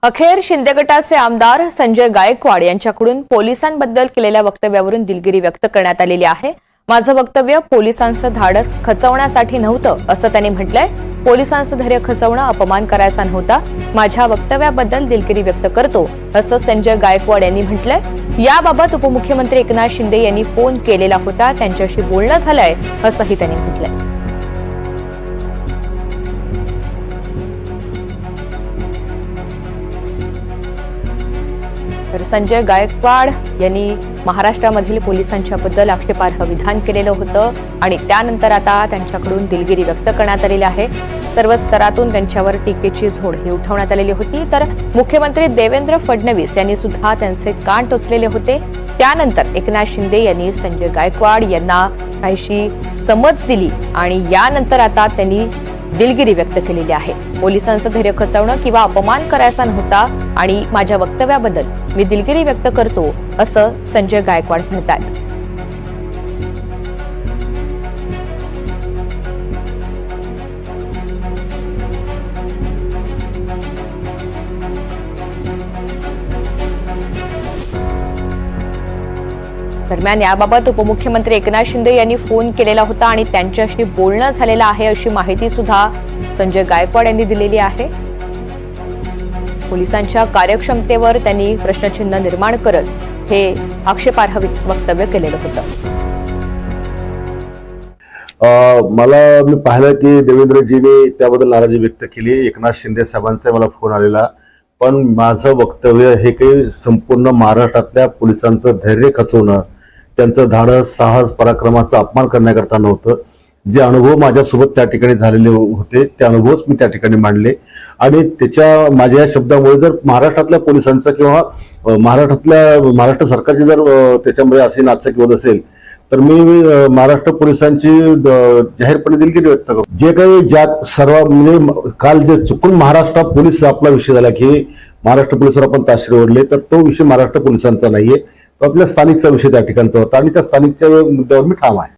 अखेर शिंदे गटाचे आमदार संजय गायकवाड यांच्याकडून पोलिसांबद्दल केलेल्या वक्तव्यावरून दिलगिरी व्यक्त करण्यात आलेली आहे। माझं वक्तव्य पोलिसांचं धाडस खचवण्यासाठी नव्हतं असं त्यांनी म्हटलंय। पोलिसांचं धैर्य खचवणं अपमान करायचा नव्हता। माझ्या वक्तव्याबद्दल दिलगिरी व्यक्त करतो असं संजय गायकवाड यांनी म्हटलंय। याबाबत उपमुख्यमंत्री एकनाथ शिंदे यांनी फोन केलेला होता, त्यांच्याशी बोलणं झालंय असंही त्यांनी म्हटलंय। तर संजय गायकवाड यांनी महाराष्ट्रामधील पोलिसांच्याबद्दल आक्षेपार्ह विधान केलेलं होतं आणि त्यानंतर आता त्यांच्याकडून दिलगिरी व्यक्त करण्यात आलेली आहे। सर्व स्तरातून त्यांच्यावर टीकेची झोड ही उठवण्यात आलेली होती। तर मुख्यमंत्री देवेंद्र फडणवीस यांनी सुद्धा त्यांचे कान टोचलेले होते। त्यानंतर एकनाथ शिंदे यांनी संजय गायकवाड यांना काहीशी समज दिली आणि यानंतर आता त्यांनी दिलगिरी व्यक्त केलेली आहे। पोलिसांचं धैर्य खचवणं किंवा अपमान करायचा नव्हता आणि माझ्या वक्तव्याबद्दल मी दिलगिरी व्यक्त करतो असं संजय गायकवाड म्हणतात। दरम्यान याबाबत उपमुख्यमंत्री एकनाथ शिंदे यांनी फोन केलेला होता आणि त्यांच्याशी बोलणं झालेलं आहे अशी माहिती सुद्धा संजय गायकवाड यांनी दिलेली आहे। पोलिसांच्या कार्यक्षमतेवर त्यांनी प्रश्नचिन्ह निर्माण करत हे आक्षेपार्ह वक्तव्य केलेलं होतं। मला मी पाहिलं की देवेंद्रजीने त्याबद्दल नाराजी व्यक्त केली। एकनाथ शिंदे साहेबांचा मला फोन आलेला, पण माझं वक्तव्य हे काही संपूर्ण महाराष्ट्रातल्या पोलिसांचं धैर्य खचवणं, त्यांचं धाडस साहस पराक्रमाचा अपमान करण्याकरता नव्हतं। जे अनुभव माझ्यासोबत त्या ठिकाणी झालेले होते ते अनुभवच मी त्या ठिकाणी मांडले आणि माझ्या या शब्दामुळे जर महाराष्ट्रातल्या पोलिसांचा किंवा महाराष्ट्र सरकारची जर त्याच्यामध्ये अशी नाचक होत असेल तर मी महाराष्ट्र पोलिसांची जाहीरपणे दिलगिरी व्यक्त करतो। जे काही सर्व म्हणजे काल जे चुकून महाराष्ट्र पोलीस आपला विषय झाला की महाराष्ट्र पोलिसांवर आपण ताशेरे ओढले, तर तो विषय महाराष्ट्र पोलिसांचा नाहीये, तो आपल्या स्थानिकचा विषय त्या ठिकाणचा होता आणि त्या स्थानिकच्या मुद्द्यावर मी ठाम आहे।